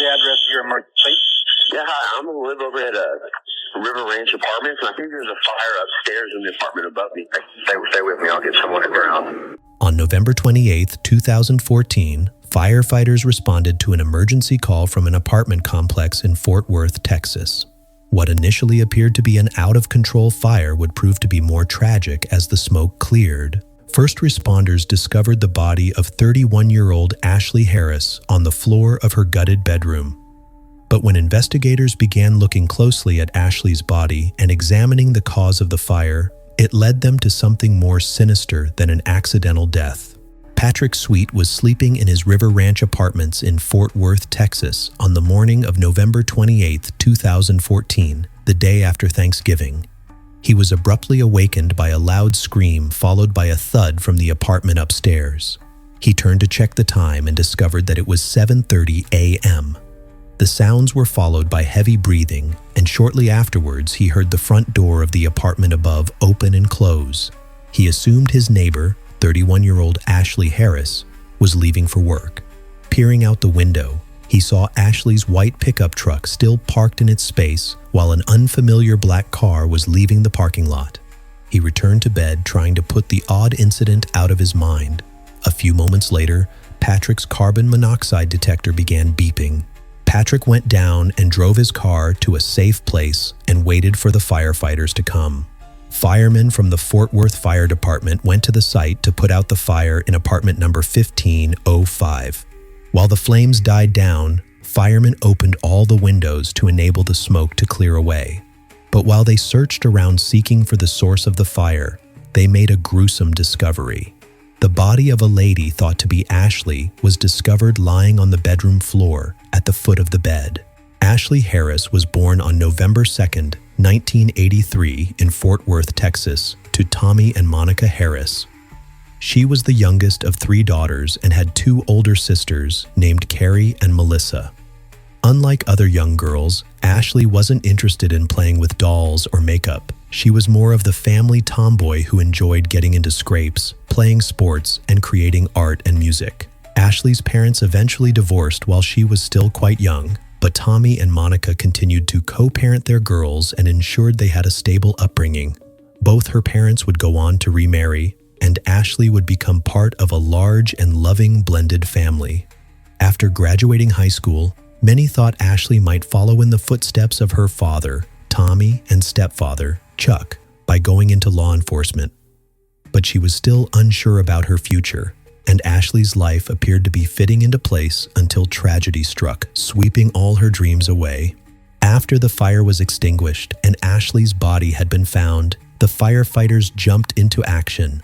the address of your emergency? Yeah, hi. I'm going to live over at River Ranch Apartments, and I think there's a fire upstairs in the apartment above me. Stay with me. I'll get someone to ground. On November 28, 2014, firefighters responded to an emergency call from an apartment complex in Fort Worth, Texas. What initially appeared to be an out-of-control fire would prove to be more tragic as the smoke cleared. First responders discovered the body of 31-year-old Ashley Harris on the floor of her gutted bedroom. But when investigators began looking closely at Ashley's body and examining the cause of the fire, it led them to something more sinister than an accidental death. Patrick Sweet was sleeping in his River Ranch Apartments in Fort Worth, Texas, on the morning of November 28, 2014, the day after Thanksgiving. He was abruptly awakened by a loud scream followed by a thud from the apartment upstairs. He turned to check the time and discovered that it was 7:30 a.m. The sounds were followed by heavy breathing, and shortly afterwards he heard the front door of the apartment above open and close. He assumed his neighbor, 31-year-old Ashley Harris, was leaving for work. Peering out the window, he saw Ashley's white pickup truck still parked in its space while an unfamiliar black car was leaving the parking lot. He returned to bed trying to put the odd incident out of his mind. A few moments later, Patrick's carbon monoxide detector began beeping. Patrick went down and drove his car to a safe place and waited for the firefighters to come. Firemen from the Fort Worth Fire Department went to the site to put out the fire in apartment number 1505. While the flames died down, firemen opened all the windows to enable the smoke to clear away. But while they searched around seeking for the source of the fire, they made a gruesome discovery. The body of a lady thought to be Ashley was discovered lying on the bedroom floor at the foot of the bed. Ashley Harris was born on November 2nd, 1983 in Fort Worth, Texas, to Tommy and Monica Harris. She was the youngest of 3 daughters and had 2 older sisters named Carrie and Melissa. Unlike other young girls, Ashley wasn't interested in playing with dolls or makeup. She was more of the family tomboy who enjoyed getting into scrapes, playing sports, and creating art and music. Ashley's parents eventually divorced while she was still quite young, but Tommy and Monica continued to co-parent their girls and ensured they had a stable upbringing. Both her parents would go on to remarry, and Ashley would become part of a large and loving blended family. After graduating high school, many thought Ashley might follow in the footsteps of her father, Tommy, and stepfather, Chuck, by going into law enforcement. But she was still unsure about her future, and Ashley's life appeared to be fitting into place until tragedy struck, sweeping all her dreams away. After the fire was extinguished and Ashley's body had been found, the firefighters jumped into action.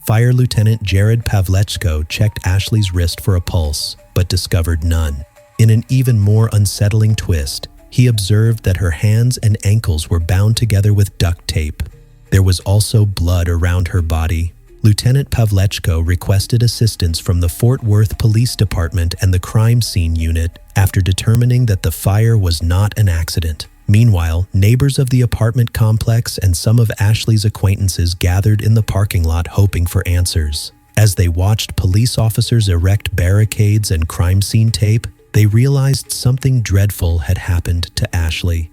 Fire Lieutenant Jared Pavlechko checked Ashley's wrist for a pulse, but discovered none. In an even more unsettling twist, he observed that her hands and ankles were bound together with duct tape. There was also blood around her body. Lieutenant Pavlechko requested assistance from the Fort Worth Police Department and the crime scene unit after determining that the fire was not an accident. Meanwhile, neighbors of the apartment complex and some of Ashley's acquaintances gathered in the parking lot hoping for answers. As they watched police officers erect barricades and crime scene tape, they realized something dreadful had happened to Ashley.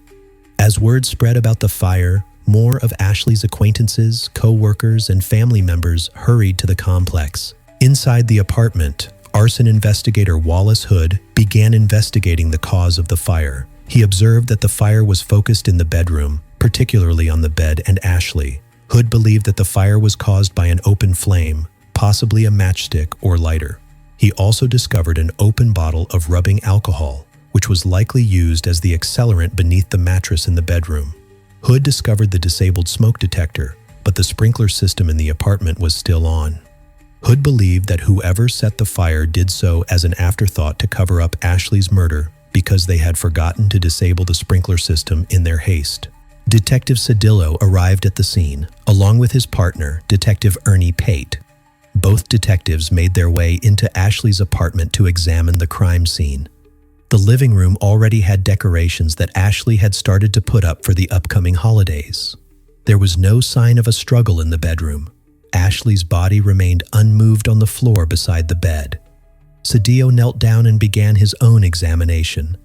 As word spread about the fire, more of Ashley's acquaintances, co-workers, and family members hurried to the complex. Inside the apartment, arson investigator Wallace Hood began investigating the cause of the fire. He observed that the fire was focused in the bedroom, particularly on the bed and Ashley. Hood believed that the fire was caused by an open flame, possibly a matchstick or lighter. He also discovered an open bottle of rubbing alcohol, which was likely used as the accelerant beneath the mattress in the bedroom. Hood discovered the disabled smoke detector, but the sprinkler system in the apartment was still on. Hood believed that whoever set the fire did so as an afterthought to cover up Ashley's murder because they had forgotten to disable the sprinkler system in their haste. Detective Cedillo arrived at the scene, along with his partner, Detective Ernie Pate. Both detectives made their way into Ashley's apartment to examine the crime scene. The living room already had decorations that Ashley had started to put up for the upcoming holidays. There was no sign of a struggle in the bedroom. Ashley's body remained unmoved on the floor beside the bed. Cedillo knelt down and began his own examination,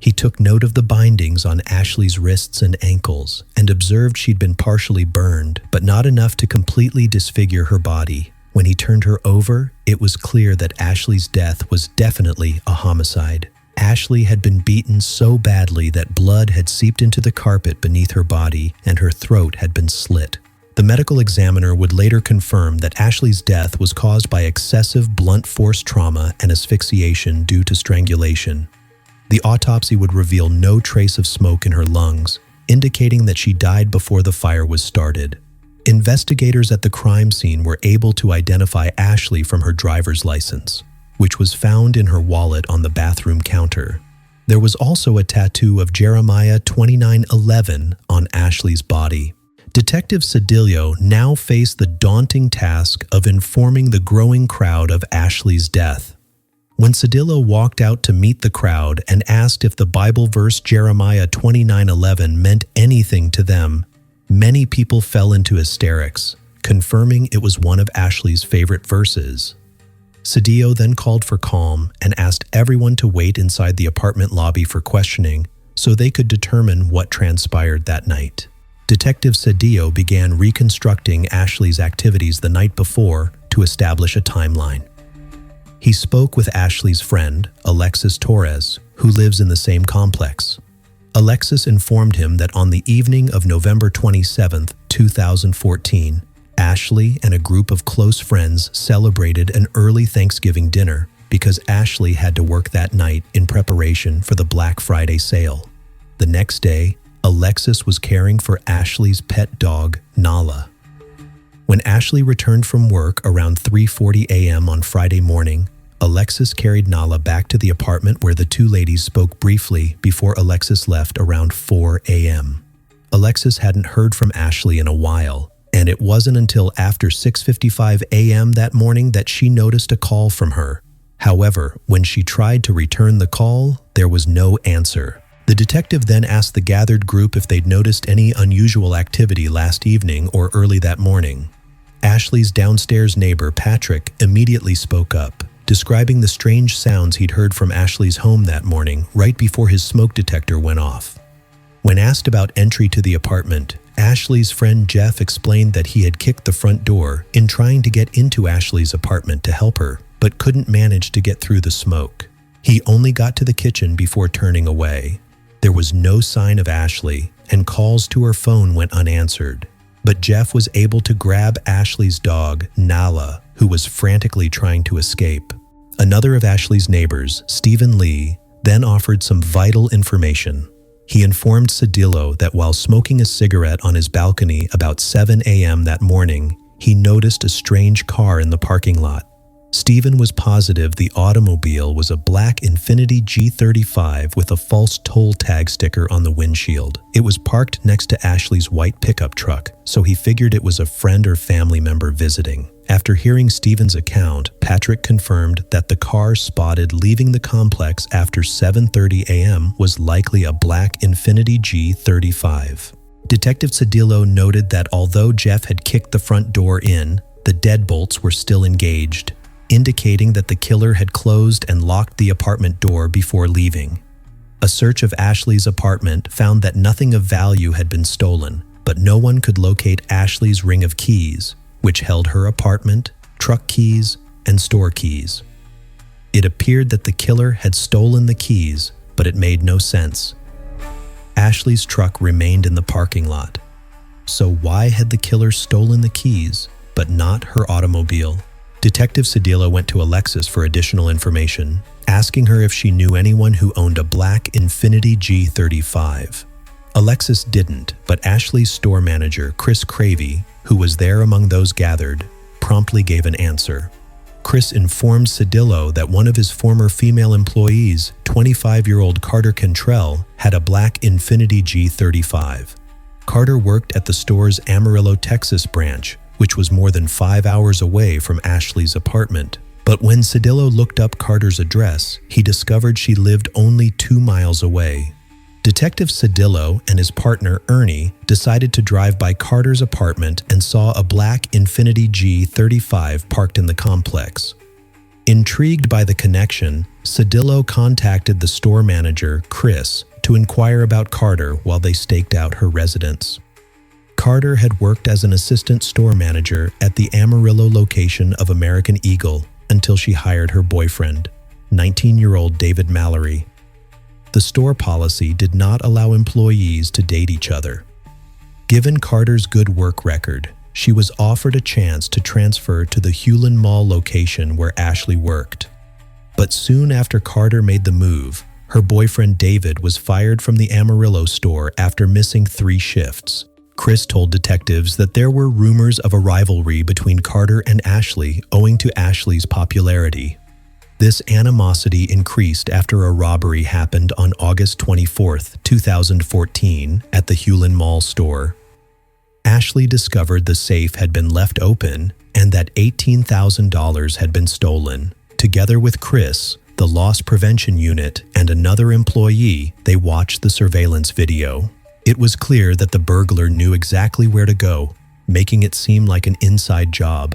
He took note of the bindings on Ashley's wrists and ankles and observed she'd been partially burned, but not enough to completely disfigure her body. When he turned her over, it was clear that Ashley's death was definitely a homicide. Ashley had been beaten so badly that blood had seeped into the carpet beneath her body and her throat had been slit. The medical examiner would later confirm that Ashley's death was caused by excessive blunt force trauma and asphyxiation due to strangulation. The autopsy would reveal no trace of smoke in her lungs, indicating that she died before the fire was started. Investigators at the crime scene were able to identify Ashley from her driver's license, which was found in her wallet on the bathroom counter. There was also a tattoo of Jeremiah 29:11 on Ashley's body. Detective Cedillo now faced the daunting task of informing the growing crowd of Ashley's death. When Cedillo walked out to meet the crowd and asked if the Bible verse Jeremiah 29:11 meant anything to them, many people fell into hysterics, confirming it was one of Ashley's favorite verses. Cedillo then called for calm and asked everyone to wait inside the apartment lobby for questioning so they could determine what transpired that night. Detective Cedillo began reconstructing Ashley's activities the night before to establish a timeline. He spoke with Ashley's friend, Alexis Torres, who lives in the same complex. Alexis informed him that on the evening of November 27, 2014, Ashley and a group of close friends celebrated an early Thanksgiving dinner because Ashley had to work that night in preparation for the Black Friday sale. The next day, Alexis was caring for Ashley's pet dog, Nala. When Ashley returned from work around 3:40 a.m. on Friday morning, Alexis carried Nala back to the apartment where the two ladies spoke briefly before Alexis left around 4 a.m. Alexis hadn't heard from Ashley in a while, and it wasn't until after 6:55 a.m. that morning that she noticed a call from her. However, when she tried to return the call, there was no answer. The detective then asked the gathered group if they'd noticed any unusual activity last evening or early that morning. Ashley's downstairs neighbor, Patrick, immediately spoke up, describing the strange sounds he'd heard from Ashley's home that morning right before his smoke detector went off. When asked about entry to the apartment, Ashley's friend Jeff explained that he had kicked the front door in trying to get into Ashley's apartment to help her, but couldn't manage to get through the smoke. He only got to the kitchen before turning away. There was no sign of Ashley, and calls to her phone went unanswered. But Jeff was able to grab Ashley's dog, Nala, who was frantically trying to escape. Another of Ashley's neighbors, Stephen Lee, then offered some vital information. He informed Cedillo that while smoking a cigarette on his balcony about 7 a.m. that morning, he noticed a strange car in the parking lot. Stephen was positive the automobile was a black Infiniti G35 with a false toll tag sticker on the windshield. It was parked next to Ashley's white pickup truck, so he figured it was a friend or family member visiting. After hearing Stephen's account, Patrick confirmed that the car spotted leaving the complex after 7:30 a.m. was likely a black Infiniti G35. Detective Cedillo noted that although Jeff had kicked the front door in, the deadbolts were still engaged, indicating that the killer had closed and locked the apartment door before leaving. A search of Ashley's apartment found that nothing of value had been stolen, but no one could locate Ashley's ring of keys, which held her apartment, truck keys, and store keys. It appeared that the killer had stolen the keys, but it made no sense. Ashley's truck remained in the parking lot. So why had the killer stolen the keys, but not her automobile? Detective Cedillo went to Alexis for additional information, asking her if she knew anyone who owned a black Infiniti G35. Alexis didn't, but Ashley's store manager, Chris Cravey, who was there among those gathered, promptly gave an answer. Chris informed Cedillo that one of his former female employees, 25-year-old Carter Cantrell, had a black Infiniti G35. Carter worked at the store's Amarillo, Texas branch, which was more than 5 hours away from Ashley's apartment. But when Cedillo looked up Carter's address, he discovered she lived only 2 miles away. Detective Cedillo and his partner Ernie decided to drive by Carter's apartment and saw a black Infiniti G35 parked in the complex. Intrigued by the connection, Cedillo contacted the store manager, Chris, to inquire about Carter while they staked out her residence. Carter had worked as an assistant store manager at the Amarillo location of American Eagle until she hired her boyfriend, 19-year-old David Mallory. The store policy did not allow employees to date each other. Given Carter's good work record, she was offered a chance to transfer to the Hulen Mall location where Ashley worked. But soon after Carter made the move, her boyfriend David was fired from the Amarillo store after missing 3 shifts. Chris told detectives that there were rumors of a rivalry between Carter and Ashley owing to Ashley's popularity. This animosity increased after a robbery happened on August 24, 2014, at the Hulen Mall store. Ashley discovered the safe had been left open and that $18,000 had been stolen. Together with Chris, the loss prevention unit, and another employee, they watched the surveillance video. It was clear that the burglar knew exactly where to go, making it seem like an inside job.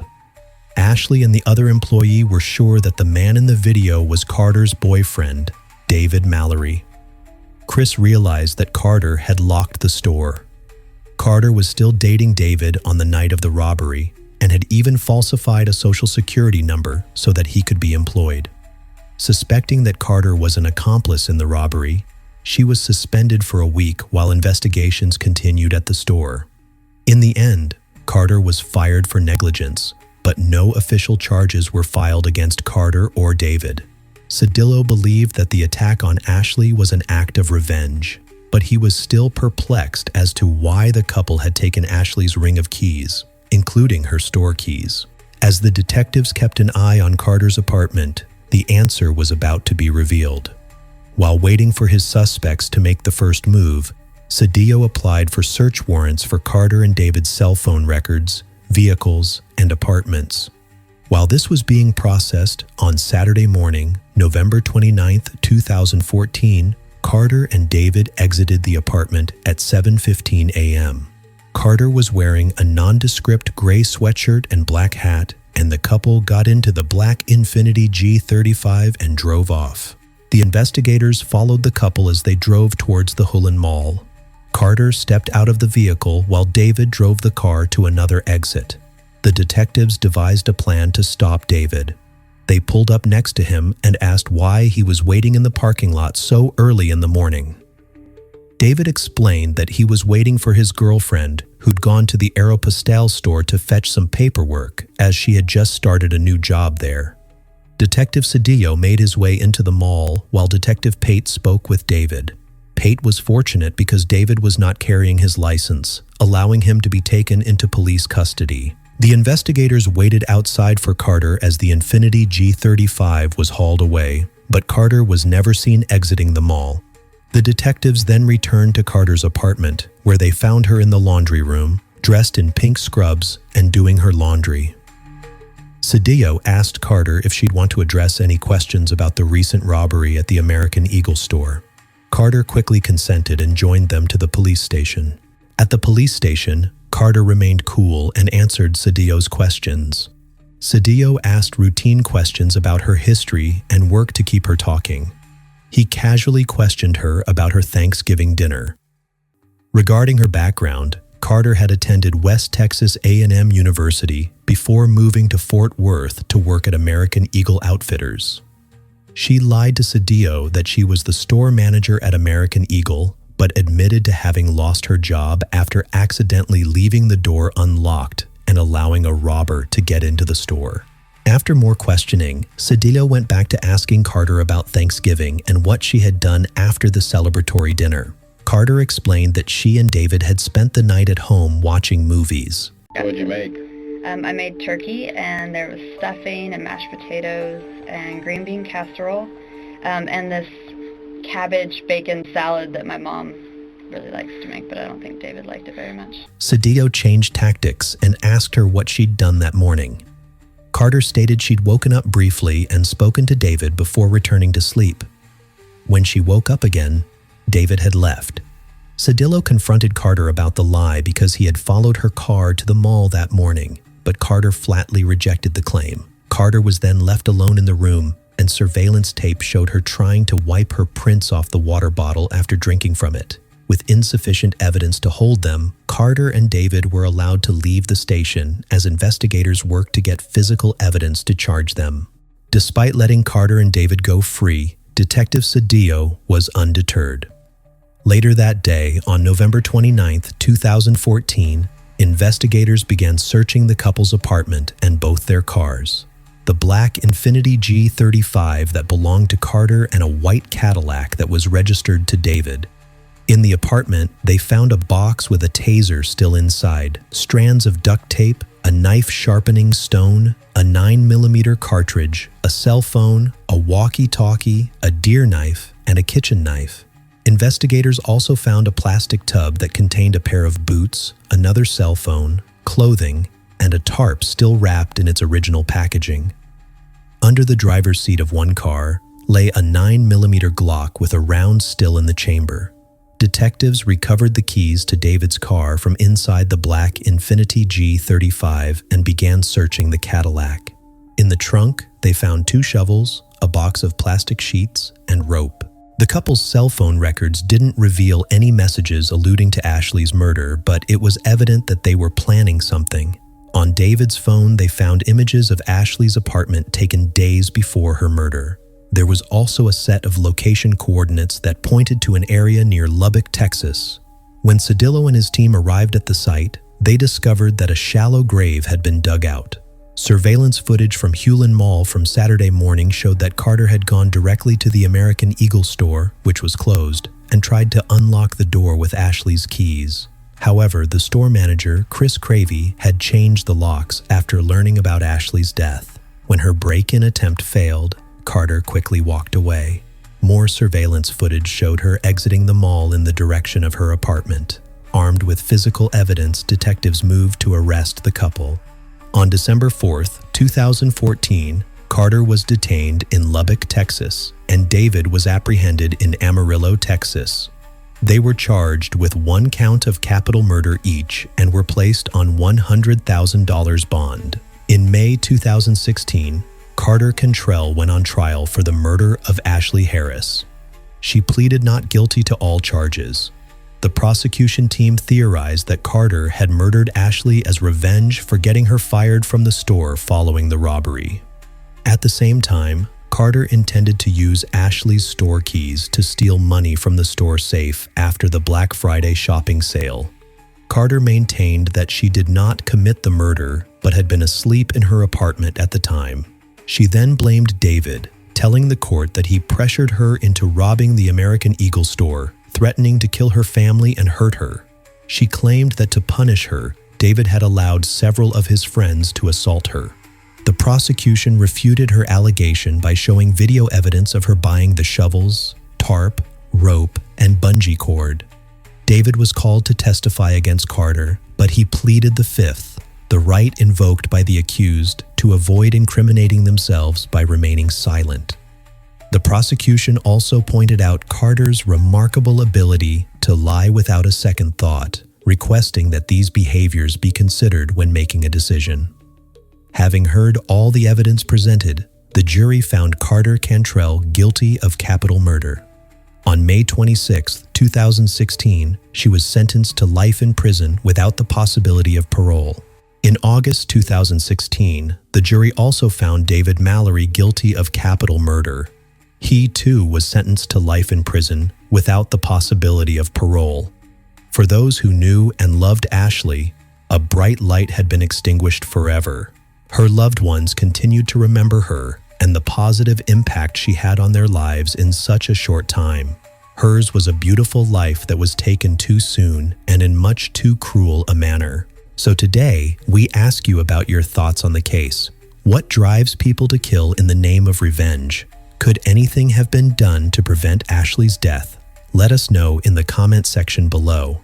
Ashley and the other employee were sure that the man in the video was Carter's boyfriend, David Mallory. Chris realized that Carter had locked the store. Carter was still dating David on the night of the robbery and had even falsified a social security number so that he could be employed. Suspecting that Carter was an accomplice in the robbery, she was suspended for a week while investigations continued at the store. In the end, Carter was fired for negligence, but no official charges were filed against Carter or David. Cedillo believed that the attack on Ashley was an act of revenge, but he was still perplexed as to why the couple had taken Ashley's ring of keys, including her store keys. As the detectives kept an eye on Carter's apartment, the answer was about to be revealed. While waiting for his suspects to make the first move, Cedillo applied for search warrants for Carter and David's cell phone records, vehicles, and apartments. While this was being processed, on Saturday morning, November 29, 2014, Carter and David exited the apartment at 7:15 a.m. Carter was wearing a nondescript gray sweatshirt and black hat, and the couple got into the black Infiniti G35 and drove off. The investigators followed the couple as they drove towards the Hulen Mall. Carter stepped out of the vehicle while David drove the car to another exit. The detectives devised a plan to stop David. They pulled up next to him and asked why he was waiting in the parking lot so early in the morning. David explained that he was waiting for his girlfriend, who'd gone to the Aeropostale store to fetch some paperwork, as she had just started a new job there. Detective Cedillo made his way into the mall while Detective Pate spoke with David. Pate was fortunate because David was not carrying his license, allowing him to be taken into police custody. The investigators waited outside for Carter as the Infiniti G35 was hauled away, but Carter was never seen exiting the mall. The detectives then returned to Carter's apartment, where they found her in the laundry room, dressed in pink scrubs and doing her laundry. Cedillo asked Carter if she'd want to address any questions about the recent robbery at the American Eagle store. Carter quickly consented and joined them to the police station. At the police station, Carter remained cool and answered Cedillo's questions. Cedillo asked routine questions about her history and worked to keep her talking. He casually questioned her about her Thanksgiving dinner. Regarding her background, Carter had attended West Texas A&M University before moving to Fort Worth to work at American Eagle Outfitters. She lied to Cedillo that she was the store manager at American Eagle, but admitted to having lost her job after accidentally leaving the door unlocked and allowing a robber to get into the store. After more questioning, Cedillo went back to asking Carter about Thanksgiving and what she had done after the celebratory dinner. Carter explained that she and David had spent the night at home watching movies. What did you make? I made turkey, and there was stuffing and mashed potatoes and green bean casserole, and this cabbage bacon salad that my mom really likes to make, but I don't think David liked it very much. Cedillo changed tactics and asked her what she'd done that morning. Carter stated she'd woken up briefly and spoken to David before returning to sleep. When she woke up again, David had left. Cedillo confronted Carter about the lie because he had followed her car to the mall that morning, but Carter flatly rejected the claim. Carter was then left alone in the room, and surveillance tape showed her trying to wipe her prints off the water bottle after drinking from it. With insufficient evidence to hold them, Carter and David were allowed to leave the station as investigators worked to get physical evidence to charge them. Despite letting Carter and David go free, Detective Cedillo was undeterred. Later that day, on November 29, 2014, investigators began searching the couple's apartment and both their cars. The black Infiniti G35 that belonged to Carter and a white Cadillac that was registered to David. In the apartment, they found a box with a taser still inside, strands of duct tape, a knife-sharpening stone, a 9mm cartridge, a cell phone, a walkie-talkie, a deer knife, and a kitchen knife. Investigators also found a plastic tub that contained a pair of boots, another cell phone, clothing, and a tarp still wrapped in its original packaging. Under the driver's seat of one car lay a 9mm Glock with a round still in the chamber. Detectives recovered the keys to David's car from inside the black Infiniti G35 and began searching the Cadillac. In the trunk, they found 2 shovels, a box of plastic sheets, and rope. The couple's cell phone records didn't reveal any messages alluding to Ashley's murder, but it was evident that they were planning something. On David's phone, they found images of Ashley's apartment taken days before her murder. There was also a set of location coordinates that pointed to an area near Lubbock, Texas. When Cedillo and his team arrived at the site, they discovered that a shallow grave had been dug out. Surveillance footage from Hewlin Mall from Saturday morning showed that Carter had gone directly to the American Eagle store, which was closed, and tried to unlock the door with Ashley's keys. However, the store manager, Chris Cravey, had changed the locks after learning about Ashley's death. When her break-in attempt failed, Carter quickly walked away. More surveillance footage showed her exiting the mall in the direction of her apartment. Armed with physical evidence, detectives moved to arrest the couple. On December 4, 2014, Carter was detained in Lubbock, Texas, and David was apprehended in Amarillo, Texas. They were charged with 1 count of capital murder each and were placed on $100,000 bond. In May 2016, Carter Cantrell went on trial for the murder of Ashley Harris. She pleaded not guilty to all charges. The prosecution team theorized that Carter had murdered Ashley as revenge for getting her fired from the store following the robbery. At the same time, Carter intended to use Ashley's store keys to steal money from the store safe after the Black Friday shopping sale. Carter maintained that she did not commit the murder but had been asleep in her apartment at the time. She then blamed David, telling the court that he pressured her into robbing the American Eagle store, threatening to kill her family and hurt her. She claimed that to punish her, David had allowed several of his friends to assault her. The prosecution refuted her allegation by showing video evidence of her buying the shovels, tarp, rope, and bungee cord. David was called to testify against Carter, but he pleaded the fifth, the right invoked by the accused to avoid incriminating themselves by remaining silent. The prosecution also pointed out Carter's remarkable ability to lie without a second thought, requesting that these behaviors be considered when making a decision. Having heard all the evidence presented, the jury found Carter Cantrell guilty of capital murder. On May 26, 2016, she was sentenced to life in prison without the possibility of parole. In August 2016, the jury also found David Mallory guilty of capital murder. He, too, was sentenced to life in prison without the possibility of parole. For those who knew and loved Ashley, a bright light had been extinguished forever. Her loved ones continued to remember her and the positive impact she had on their lives in such a short time. Hers was a beautiful life that was taken too soon and in much too cruel a manner. So today, we ask you about your thoughts on the case. What drives people to kill in the name of revenge? Could anything have been done to prevent Ashley's death? Let us know in the comment section below.